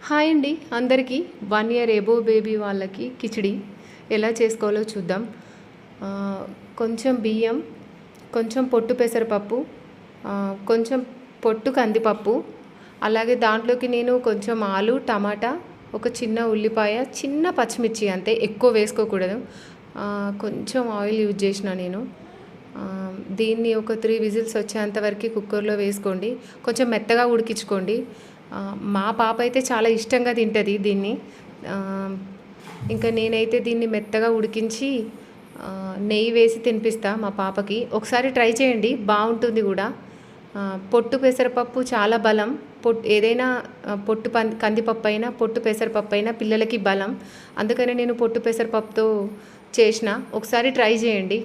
Hi అండి అందరికీ 1 year above baby వాళ్ళకి కిచిడి ఎలా చేసుకోవాలో చూద్దాం. కొంచెం బియ్యం, కొంచెం పొట్టు పెసరపప్పు, కొంచెం పొట్టు కందిపప్పు, అలాగే దాంట్లోకి నేను కొంచెం ఆలు, టమాటా, ఒక చిన్న ఉల్లిపాయ, చిన్న పచ్చిమిర్చి అంతే, ఎక్కువ వేసుకోకూడదు. కొంచెం ఆయిల్ యూజ్ చేసిన నేను. దీన్ని ఒక 3 విజిల్స్ వచ్చేంత వరకు కుక్కర్లో వేసుకోండి. కొంచెం మెత్తగా ఉడికించుకోండి. మా పాప అయితే చాలా ఇష్టంగా తింటుంది దీన్ని. ఇంకా నేనైతే దీన్ని మెత్తగా ఉడికించి నెయ్యి వేసి తినిపిస్తా మా పాపకి. ఒకసారి ట్రై చేయండి, బాగుంటుంది కూడా. పొట్టు పెసరపప్పు చాలా బలం. ఏదైనా పొట్టు కందిపప్పు అయినా పొట్టు పెసరపప్పు అయినా పిల్లలకి బలం. అందుకని నేను పొట్టు పెసరపప్పుతో చేసిన. ఒకసారి ట్రై చేయండి.